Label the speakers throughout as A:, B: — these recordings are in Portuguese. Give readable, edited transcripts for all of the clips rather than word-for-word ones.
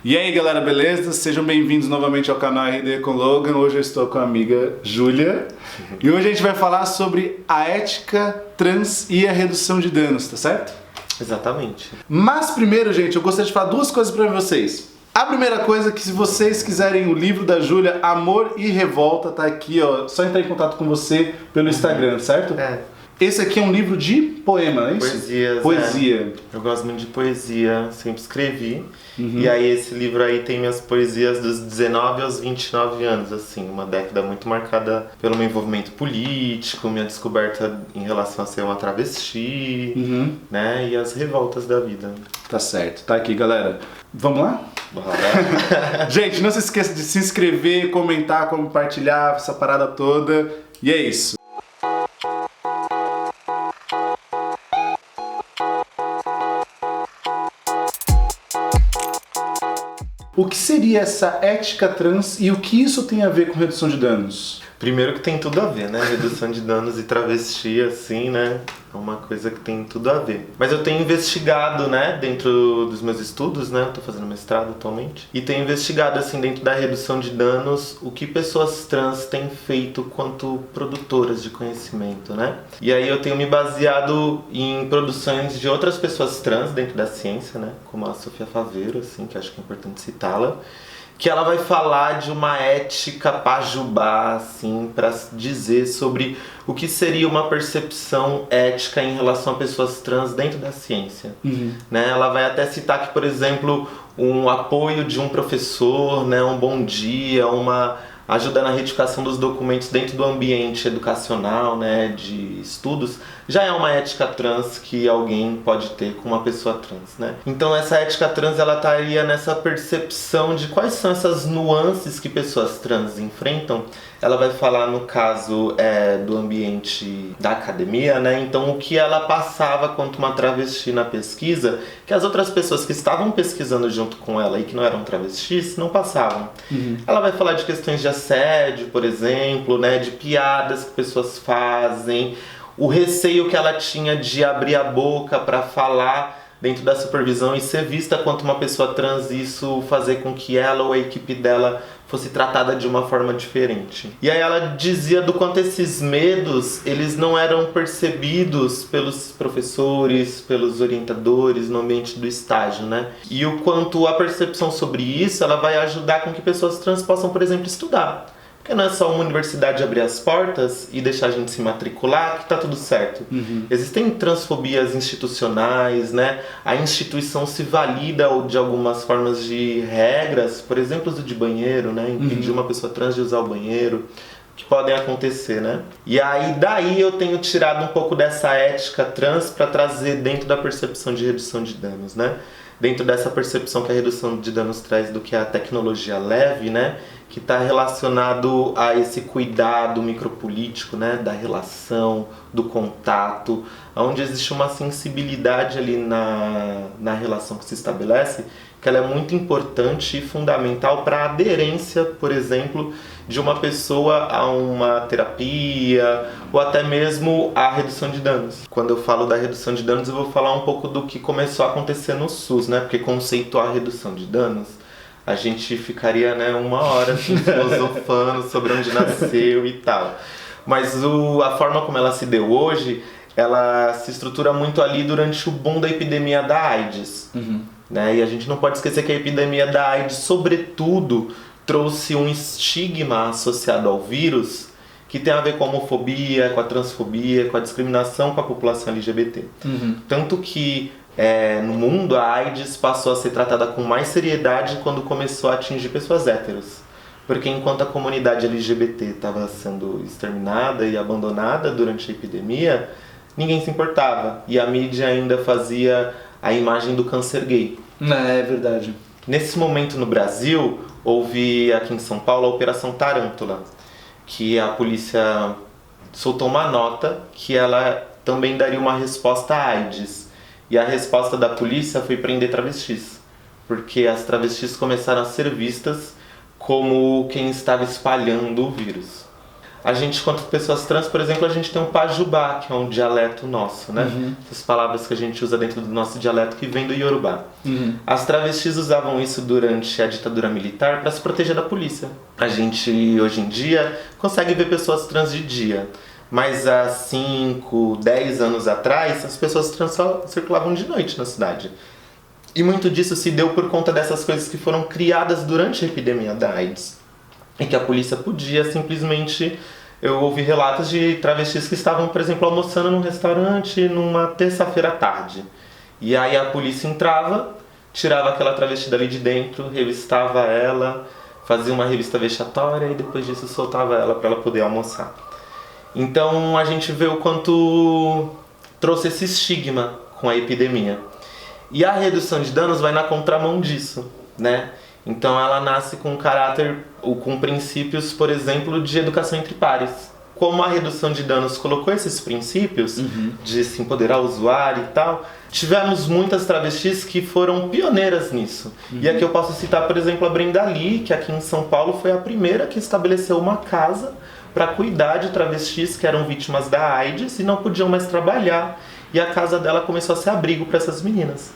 A: E aí galera, beleza? Sejam bem-vindos novamente ao canal RD com Logan. Hoje eu estou com a amiga Júlia e hoje a gente vai falar sobre a ética trans e a redução de danos, tá certo?
B: Exatamente.
A: Mas primeiro, gente, eu gostaria de falar duas coisas pra vocês. A primeira coisa é que se vocês quiserem o livro da Júlia, Amor e Revolta, tá aqui, ó. Só entrar em contato com você pelo Instagram, certo?
B: É.
A: Esse aqui é um livro de poema, é isso?
B: Poesias.
A: Poesia.
B: Eu gosto muito de poesia, sempre escrevi. E aí esse livro aí tem minhas poesias dos 19 aos 29 anos, assim, uma década muito marcada pelo meu envolvimento político, minha descoberta em relação a ser uma travesti, né, e as revoltas da vida.
A: Tá certo, tá aqui, galera. Vamos lá?
B: Bora.
A: Gente, não se esqueça de se inscrever, comentar, compartilhar essa parada toda. E é isso. O que seria essa ética trans e o que isso tem a ver com redução de danos?
B: Primeiro que tem tudo a ver, né? Redução de danos e travesti, assim, né? É uma coisa que tem tudo a ver. Mas eu tenho investigado, né? Dentro dos meus estudos, né? Eu tô fazendo mestrado atualmente. E tenho investigado, assim, dentro da redução de danos, o que pessoas trans têm feito quanto produtoras de conhecimento, né? E aí eu tenho me baseado em produções de outras pessoas trans dentro da ciência, né? Como a Sofia Faveiro, assim, que acho que é importante citá-la. Que ela vai falar de uma ética pajubá, assim, para dizer sobre o que seria uma percepção ética em relação a pessoas trans dentro da ciência. Né? Ela vai até citar que, por exemplo, um apoio de um professor, né, um bom dia, uma ajuda na retificação dos documentos dentro do ambiente educacional, né, de estudos, já é uma ética trans que alguém pode ter com uma pessoa trans, né? Então essa ética trans, ela estaria nessa percepção de quais são essas nuances que pessoas trans enfrentam. Ela vai falar no caso do ambiente da academia, né? Então o que ela passava quanto uma travesti na pesquisa, que as outras pessoas que estavam pesquisando junto com ela e que não eram travestis, não passavam. Ela vai falar de questões de assédio, por exemplo, né? De piadas que pessoas fazem, o receio que ela tinha de abrir a boca para falar dentro da supervisão e ser vista quanto uma pessoa trans, isso fazer com que ela ou a equipe dela fosse tratada de uma forma diferente. E aí ela dizia do quanto esses medos, eles não eram percebidos pelos professores, pelos orientadores no ambiente do estágio, né? E o quanto a percepção sobre isso, ela vai ajudar com que pessoas trans possam, por exemplo, estudar. Porque não é só uma universidade abrir as portas e deixar a gente se matricular que tá tudo certo. Existem transfobias institucionais, né? A instituição se valida de algumas formas de regras, por exemplo, uso de banheiro, né? Impedir uma pessoa trans de usar o banheiro, que podem acontecer, né? E aí daí eu tenho tirado um pouco dessa ética trans para trazer dentro da percepção de redução de danos, né? Dentro dessa percepção que a redução de danos traz do que é a tecnologia leve, né? Que está relacionado a esse cuidado micropolítico, né? Da relação, do contato, onde existe uma sensibilidade ali na relação que se estabelece, que ela é muito importante e fundamental para a aderência, por exemplo, de uma pessoa a uma terapia ou até mesmo a redução de danos. Quando eu falo da redução de danos, eu vou falar um pouco do que começou a acontecer no SUS, né? Porque conceituar a redução de danos, a gente ficaria, né, uma hora assim, filosofando sobre onde nasceu e tal. Mas a forma como ela se deu hoje, ela se estrutura muito ali durante o boom da epidemia da AIDS. Né? E a gente não pode esquecer que a epidemia da AIDS, sobretudo, trouxe um estigma associado ao vírus que tem a ver com a homofobia, com a transfobia, com a discriminação com a população LGBT. Tanto que no mundo a AIDS passou a ser tratada com mais seriedade quando começou a atingir pessoas héteros. Porque enquanto a comunidade LGBT estava sendo exterminada e abandonada durante a epidemia, ninguém se importava. E a mídia ainda fazia a imagem do câncer gay.
A: É verdade.
B: Nesse momento no Brasil, houve aqui em São Paulo a Operação Tarântula, que a polícia soltou uma nota que ela também daria uma resposta à AIDS. E a resposta da polícia foi prender travestis, porque as travestis começaram a ser vistas como quem estava espalhando o vírus. A gente, quanto pessoas trans, por exemplo, a gente tem um pajubá, que é um dialeto nosso, né? Essas palavras que a gente usa dentro do nosso dialeto que vem do Yorubá. As travestis usavam isso durante a ditadura militar para se proteger da polícia. A gente, hoje em dia, consegue ver pessoas trans de dia. Mas há 5, 10 anos atrás, as pessoas trans só circulavam de noite na cidade. E muito disso se deu por conta dessas coisas que foram criadas durante a epidemia da AIDS. E que a polícia podia simplesmente... Eu ouvi relatos de travestis que estavam, por exemplo, almoçando num restaurante numa terça-feira à tarde. E aí a polícia entrava, tirava aquela travesti dali de dentro, revistava ela, fazia uma revista vexatória e depois disso soltava ela para ela poder almoçar. Então a gente vê o quanto trouxe esse estigma com a epidemia. E a redução de danos vai na contramão disso, né? Então ela nasce com um caráter, ou com princípios, por exemplo, de educação entre pares. Como a redução de danos colocou esses princípios de se empoderar o usuário e tal, tivemos muitas travestis que foram pioneiras nisso. E aqui eu posso citar, por exemplo, a Brenda Lee, que aqui em São Paulo foi a primeira que estabeleceu uma casa para cuidar de travestis que eram vítimas da AIDS e não podiam mais trabalhar. E a casa dela começou a ser abrigo para essas meninas.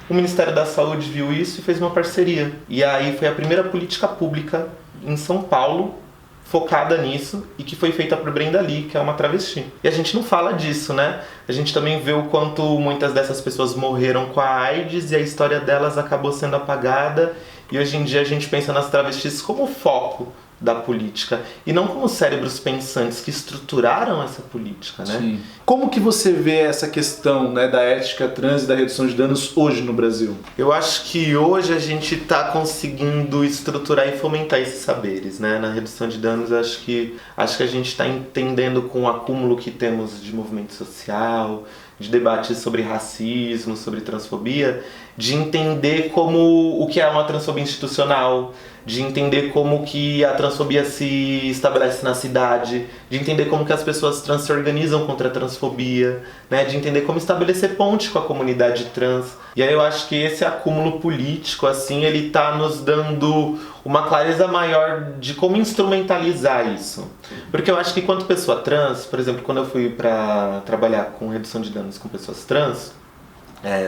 B: O Ministério da Saúde viu isso e fez uma parceria. E aí foi a primeira política pública em São Paulo focada nisso e que foi feita por Brenda Lee, que é uma travesti. E a gente não fala disso, né? A gente também vê o quanto muitas dessas pessoas morreram com a AIDS e a história delas acabou sendo apagada. E hoje em dia a gente pensa nas travestis como foco da política e não como cérebros pensantes que estruturaram essa política, né?
A: Sim. Como que você vê essa questão, né, da ética trans e da redução de danos hoje no Brasil?
B: Eu acho que hoje a gente está conseguindo estruturar e fomentar esses saberes, né? Na redução de danos, acho que a gente está entendendo com o acúmulo que temos de movimento social, de debates sobre racismo, sobre transfobia, de entender como o que é uma transfobia institucional, de entender como que a transfobia se estabelece na cidade, de entender como que as pessoas trans se organizam contra a transfobia, né? De entender como estabelecer ponte com a comunidade trans. E aí eu acho que esse acúmulo político, assim, ele tá nos dando uma clareza maior de como instrumentalizar isso. Porque eu acho que quanto pessoa trans, por exemplo, quando eu fui para trabalhar com redução de danos com pessoas trans,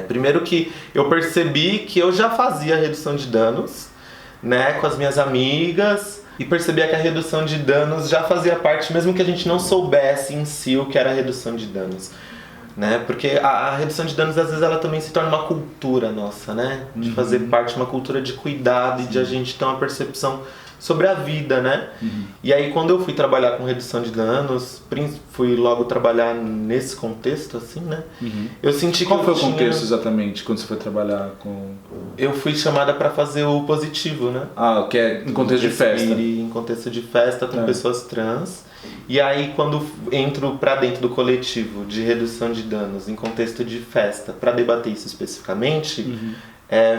B: primeiro que eu percebi que eu já fazia redução de danos, né, com as minhas amigas, e percebia que a redução de danos já fazia parte, mesmo que a gente não soubesse em si o que era a redução de danos, né? Porque a redução de danos, às vezes, ela também se torna uma cultura nossa, né? De fazer parte de uma cultura de cuidado e de a gente ter uma percepção sobre a vida, né? E aí, quando eu fui trabalhar com redução de danos, fui logo trabalhar nesse contexto, assim, né? Eu senti
A: Qual
B: que
A: foi o contexto exatamente quando você foi trabalhar com...
B: Eu fui chamada para fazer o positivo, né?
A: Ah, que é em contexto de festa.
B: Em contexto de festa com pessoas trans. E aí, quando entro para dentro do coletivo de redução de danos em contexto de festa, para debater isso especificamente,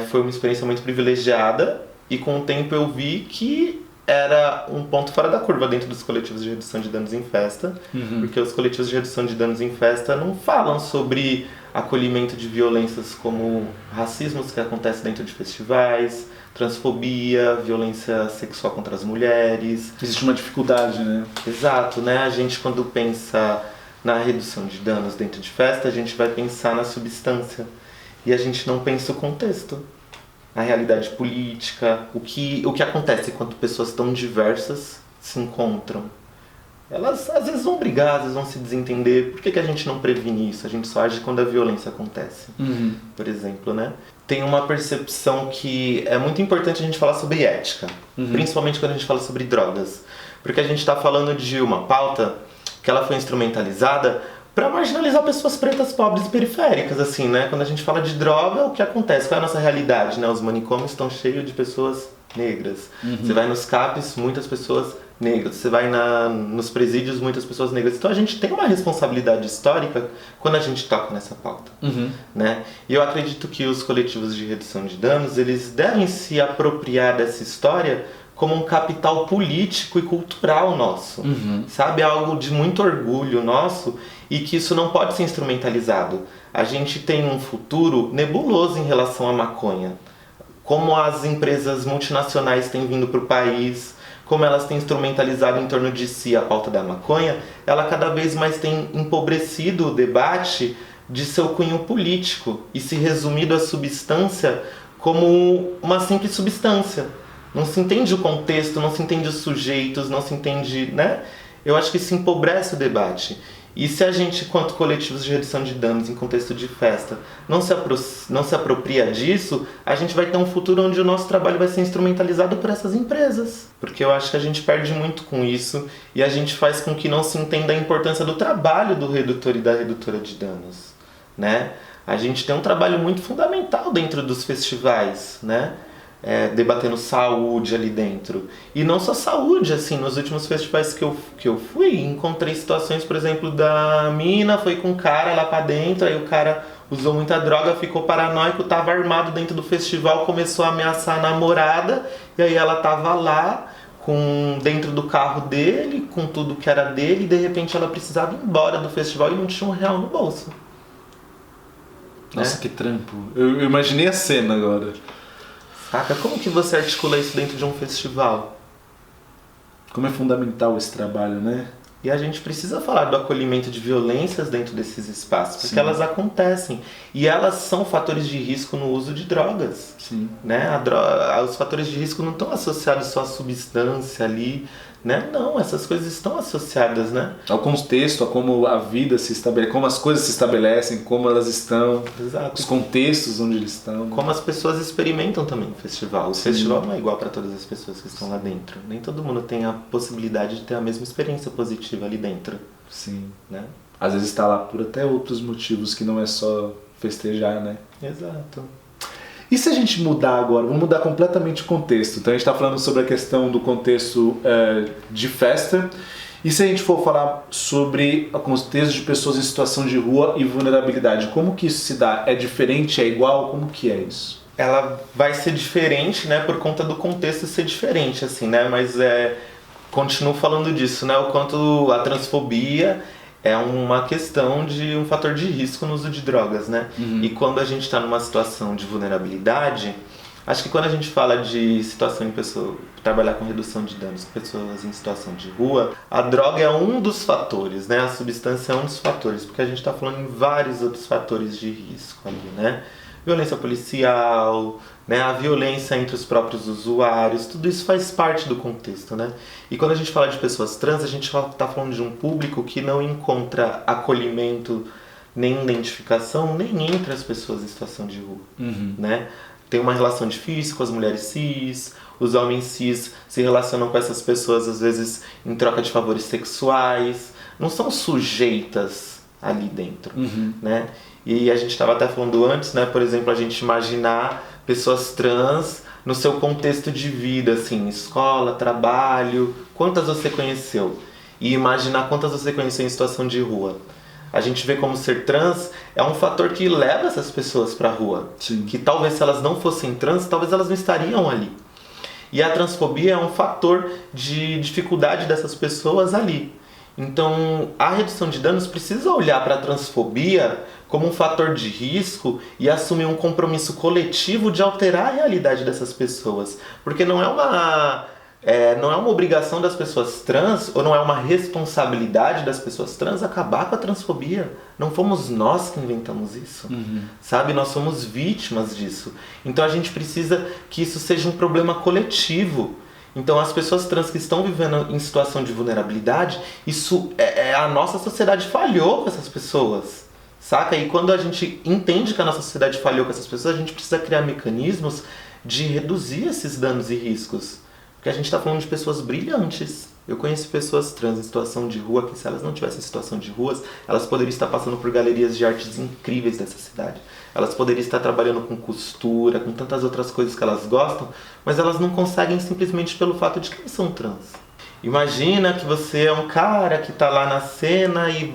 B: foi uma experiência muito privilegiada. E com o tempo eu vi que era um ponto fora da curva dentro dos coletivos de redução de danos em festa, porque os coletivos de redução de danos em festa não falam sobre acolhimento de violências como racismos que acontece dentro de festivais, transfobia, violência sexual contra as mulheres.
A: Existe uma dificuldade, né?
B: Exato, né? A gente, quando pensa na redução de danos dentro de festa, a gente vai pensar na substância e a gente não pensa o contexto. A realidade política, o que acontece quando pessoas tão diversas se encontram. Elas às vezes vão brigar, às vezes vão se desentender. Por que a gente não previne isso? A gente só age quando a violência acontece, por exemplo, né? Tem uma percepção que é muito importante a gente falar sobre ética, principalmente quando a gente fala sobre drogas. Porque a gente está falando de uma pauta que ela foi instrumentalizada para marginalizar pessoas pretas, pobres e periféricas, assim, né? Quando a gente fala de droga, o que acontece? Qual é a nossa realidade, né? Os manicômios estão cheios de pessoas negras. Você vai nos CAPs, muitas pessoas negras. Você vai nos presídios, muitas pessoas negras. Então a gente tem uma responsabilidade histórica quando a gente toca nessa pauta, né? E eu acredito que os coletivos de redução de danos, eles devem se apropriar dessa história como um capital político e cultural nosso, sabe? Algo de muito orgulho nosso e que isso não pode ser instrumentalizado. A gente tem um futuro nebuloso em relação à maconha. Como as empresas multinacionais têm vindo para o país, como elas têm instrumentalizado em torno de si a pauta da maconha, ela cada vez mais tem empobrecido o debate de seu cunho político e se resumido a substância como uma simples substância. Não se entende o contexto, não se entende os sujeitos, não se entende, né? Eu acho que isso empobrece o debate. E se a gente, quanto coletivos de redução de danos em contexto de festa, não se apropria disso, a gente vai ter um futuro onde o nosso trabalho vai ser instrumentalizado por essas empresas. Porque eu acho que a gente perde muito com isso e a gente faz com que não se entenda a importância do trabalho do redutor e da redutora de danos, né? A gente tem um trabalho muito fundamental dentro dos festivais, né? Debatendo saúde ali dentro. E não só saúde, assim, nos últimos festivais que eu fui, encontrei situações, por exemplo, da mina foi com um cara lá pra dentro, aí o cara usou muita droga, ficou paranoico, tava armado dentro do festival, começou a ameaçar a namorada, e aí ela tava lá, dentro do carro dele, com tudo que era dele, e de repente ela precisava ir embora do festival e não tinha R$1 no bolso.
A: Nossa, que trampo. Eu imaginei a cena agora.
B: Saca? Como que você articula isso dentro de um festival?
A: Como é fundamental esse trabalho, né?
B: E a gente precisa falar do acolhimento de violências dentro desses espaços, porque
A: Sim.
B: elas acontecem. E elas são fatores de risco no uso de drogas.
A: Sim.
B: Né? Os fatores de risco não estão associados só à substância ali, né? Não, essas coisas estão associadas, né?
A: Ao contexto, a como a vida se estabelece, como as coisas se estabelecem, como elas estão,
B: Exato.
A: os contextos onde eles estão.
B: Como as pessoas experimentam também o festival. O festival não é igual para todas as pessoas que estão lá dentro. Nem todo mundo tem a possibilidade de ter a mesma experiência positiva ali dentro.
A: Sim.
B: Né?
A: Às vezes está lá por até outros motivos que não é só festejar, né?
B: Exato.
A: E se a gente mudar agora, vamos mudar completamente o contexto. Então a gente está falando sobre a questão do contexto de festa. E se a gente for falar sobre o contexto de pessoas em situação de rua e vulnerabilidade, como que isso se dá? É diferente? É igual? Como que é isso?
B: Ela vai ser diferente, né, por conta do contexto ser diferente, assim, né? Mas continuo falando disso, né? O quanto a transfobia é uma questão de um fator de risco no uso de drogas, né?
A: Uhum.
B: E quando a gente está numa situação de vulnerabilidade, acho que quando a gente fala de situação em pessoa, trabalhar com redução de danos com pessoas em situação de rua, a droga é um dos fatores, né? A substância é um dos fatores, porque a gente está falando em vários outros fatores de risco ali, né? Violência policial, né? A violência entre os próprios usuários, tudo isso faz parte do contexto, né? E quando a gente fala de pessoas trans, a gente está falando de um público que não encontra acolhimento nem identificação, nem entre as pessoas em situação de rua, né? Tem uma relação difícil com as mulheres cis, os homens cis se relacionam com essas pessoas às vezes em troca de favores sexuais, não são sujeitas ali dentro, né? E a gente estava até falando antes, né? Por exemplo, a gente imaginar pessoas trans no seu contexto de vida, assim, escola, trabalho, quantas você conheceu? E imaginar quantas você conheceu em situação de rua. A gente vê como ser trans é um fator que leva essas pessoas para a rua.
A: Sim.
B: Que talvez se elas não fossem trans, talvez elas não estariam ali. E a transfobia é um fator de dificuldade dessas pessoas ali. Então, a redução de danos precisa olhar para a transfobia como um fator de risco e assumir um compromisso coletivo de alterar a realidade dessas pessoas. Porque não é uma obrigação das pessoas trans, ou não é uma responsabilidade das pessoas trans acabar com a transfobia. Não fomos nós que inventamos isso, sabe? Nós somos vítimas disso. Então a gente precisa que isso seja um problema coletivo. Então as pessoas trans que estão vivendo em situação de vulnerabilidade, isso a nossa sociedade falhou com essas pessoas, saca? E quando a gente entende que a nossa sociedade falhou com essas pessoas, a gente precisa criar mecanismos de reduzir esses danos e riscos. Porque a gente está falando de pessoas brilhantes. Eu conheço pessoas trans em situação de rua que, se elas não tivessem situação de ruas, elas poderiam estar passando por galerias de artes incríveis dessa cidade. Elas poderiam estar trabalhando com costura, com tantas outras coisas que elas gostam, mas elas não conseguem simplesmente pelo fato de que elas são trans. Imagina que você é um cara que está lá na cena e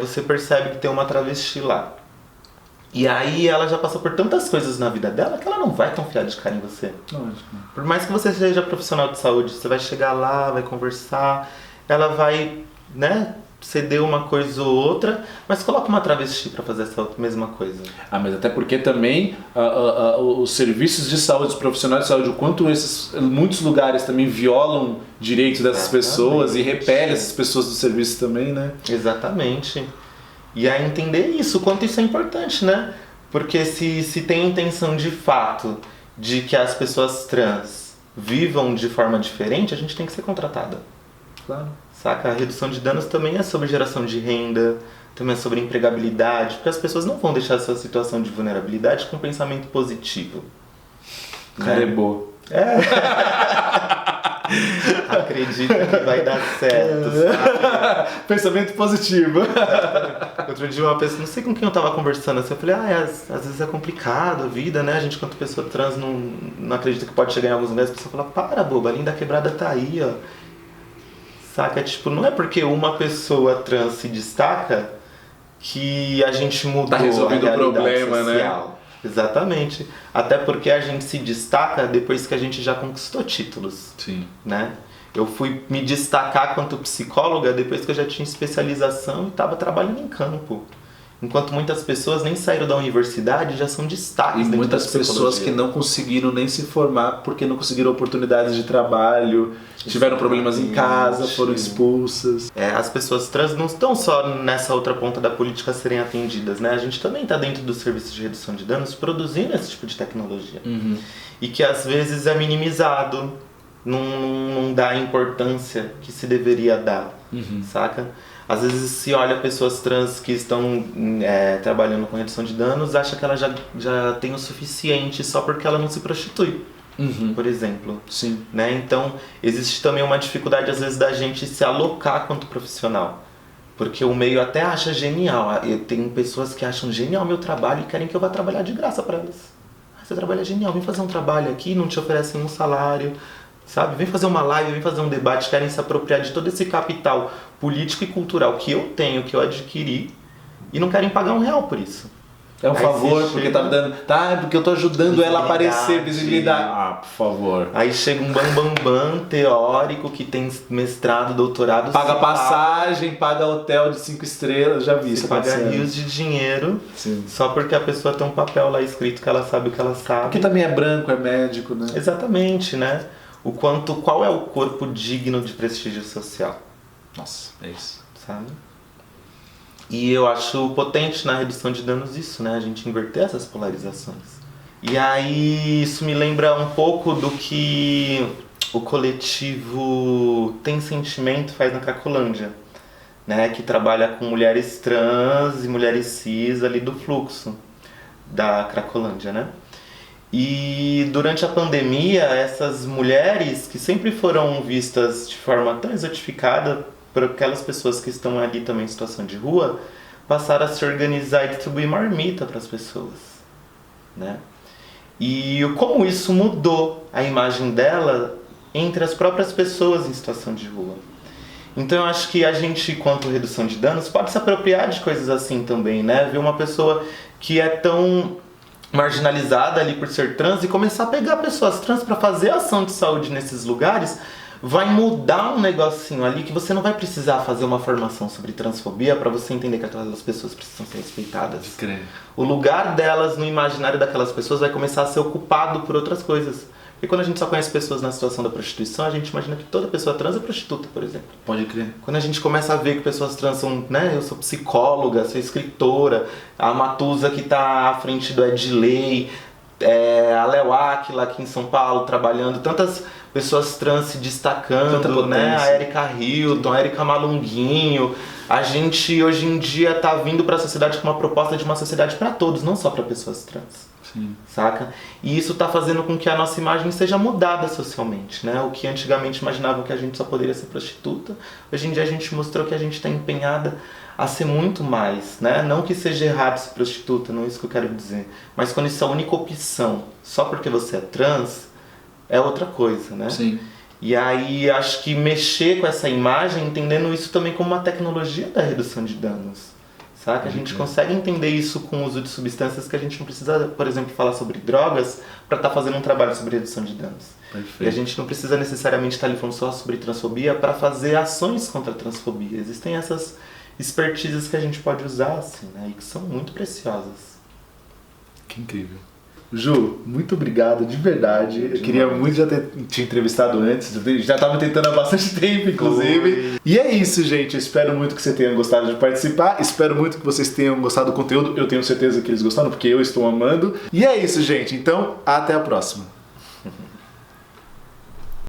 B: você percebe que tem uma travesti lá. E aí ela já passou por tantas coisas na vida dela que ela não vai confiar de cara em você.
A: Lógico.
B: Por mais que você seja profissional de saúde, você vai chegar lá, vai conversar, ela vai, né, ceder uma coisa ou outra, mas coloca uma travesti para fazer essa mesma coisa.
A: Mas até porque também os serviços de saúde, os profissionais de saúde, o quanto muitos lugares também violam direitos dessas pessoas e repelem essas pessoas do serviço também, né?
B: Exatamente. E aí entender isso, o quanto isso é importante, né? Porque se tem intenção de fato de que as pessoas trans vivam de forma diferente, a gente tem que ser contratada.
A: Claro.
B: Saca? A redução de danos também é sobre geração de renda, também é sobre empregabilidade, porque as pessoas não vão deixar essa situação de vulnerabilidade com pensamento positivo.
A: Cara, é boa.
B: Acredita que vai dar certo, sabe?
A: Pensamento positivo.
B: Outro dia uma pessoa, não sei com quem eu tava conversando, assim, eu falei, às vezes é complicado a vida, né? A gente, quanto pessoa trans, não acredita que pode chegar em alguns lugares, a pessoa fala, para, boba, a linha da quebrada tá aí, ó. Saca? Tipo, não é porque uma pessoa trans se destaca que a gente mudou
A: tá resolvido
B: a
A: o problema,
B: social.
A: Né?
B: Exatamente. Até porque a gente se destaca depois que a gente já conquistou títulos.
A: Sim.
B: Né? Eu fui me destacar quanto psicóloga depois que eu já tinha especialização e estava trabalhando em campo. Enquanto muitas pessoas nem saíram da universidade já são destaques.
A: E muitas pessoas que não conseguiram nem se formar porque não conseguiram oportunidades de trabalho, tiveram problemas em casa, foram expulsas.
B: As pessoas trans não estão só nessa outra ponta da política a serem atendidas, né? A gente também está dentro dos serviços de redução de danos produzindo esse tipo de tecnologia. E que às vezes é minimizado, não dá a importância que se deveria dar, saca? Às vezes se olha pessoas trans que estão trabalhando com redução de danos, acha que ela já tem o suficiente só porque ela não se prostitui, por exemplo.
A: Sim.
B: Né? Então existe também uma dificuldade às vezes da gente se alocar quanto profissional. Porque o meio até acha genial. Eu tenho pessoas que acham genial meu trabalho e querem que eu vá trabalhar de graça para elas. Seu trabalho é genial, vem fazer um trabalho aqui, não te oferecem um salário. Sabe? Vem fazer uma live, vem fazer um debate, querem se apropriar de todo esse capital político e cultural que eu tenho, que eu adquiri, e não querem pagar R$1 por isso.
A: É um favor, porque tá me dando. Porque eu tô ajudando ela a aparecer, visibilidade. Por favor.
B: Aí chega um bambambam teórico que tem mestrado, doutorado.
A: Paga passagem, paga hotel de 5 estrelas, já vi isso.
B: Paga rios de dinheiro.
A: Sim.
B: Só porque a pessoa tem um papel lá escrito que ela sabe o que ela sabe.
A: Porque também é branco, é médico, né?
B: Exatamente, né? Qual é o corpo digno de prestígio social?
A: Nossa, é isso.
B: Sabe? E eu acho potente na redução de danos isso, né? A gente inverter essas polarizações. E aí isso me lembra um pouco do que o coletivo Tem Sentimento faz na Cracolândia, né? Que trabalha com mulheres trans e mulheres cis ali do fluxo da Cracolândia, né? E durante a pandemia, essas mulheres que sempre foram vistas de forma tão exotificada por aquelas pessoas que estão ali também em situação de rua, passaram a se organizar e distribuir marmita para as pessoas, né? E como isso mudou a imagem dela entre as próprias pessoas em situação de rua. Então eu acho que a gente, quanto redução de danos, pode se apropriar de coisas assim também, né? Ver uma pessoa que é tão marginalizada ali por ser trans e começar a pegar pessoas trans para fazer ação de saúde nesses lugares, vai mudar um negocinho ali que você não vai precisar fazer uma formação sobre transfobia para você entender que aquelas pessoas precisam ser respeitadas. O lugar delas no imaginário daquelas pessoas vai começar a ser ocupado por outras coisas. Porque quando a gente só conhece pessoas na situação da prostituição, a gente imagina que toda pessoa trans é prostituta, por exemplo.
A: Pode crer.
B: Quando a gente começa a ver que pessoas trans são, né, eu sou psicóloga, sou escritora, a Matusa que está à frente do Edley, a Léo Aquila aqui em São Paulo trabalhando, tantas pessoas trans se destacando, né, a Erika Hilton, a Erika Malunguinho. A gente hoje em dia está vindo para a sociedade com uma proposta de uma sociedade para todos, não só para pessoas trans.
A: Sim.
B: Saca? E isso está fazendo com que a nossa imagem seja mudada socialmente, né? O que antigamente imaginavam que a gente só poderia ser prostituta, hoje em dia a gente mostrou que a gente está empenhada a ser muito mais, né? Não que seja errado ser prostituta, não é isso que eu quero dizer, mas quando isso é a única opção, só porque você é trans, é outra coisa, né?
A: Sim.
B: E aí acho que mexer com essa imagem, entendendo isso também como uma tecnologia da redução de danos. Saca? A gente consegue entender isso com o uso de substâncias que a gente não precisa, por exemplo, falar sobre drogas para estar fazendo um trabalho sobre redução de danos.
A: Perfeito.
B: E a gente não precisa necessariamente estar ali falando só sobre transfobia para fazer ações contra a transfobia. Existem essas expertises que a gente pode usar, assim, né? E que são muito preciosas.
A: Que incrível. Ju, muito obrigado, de verdade. Eu queria muito já ter te entrevistado antes, já estava tentando há bastante tempo, inclusive. E é isso, gente. Eu espero muito que você tenha gostado de participar. Espero muito que vocês tenham gostado do conteúdo. Eu tenho certeza que eles gostaram, porque eu estou amando. E é isso, gente. Então, até a próxima.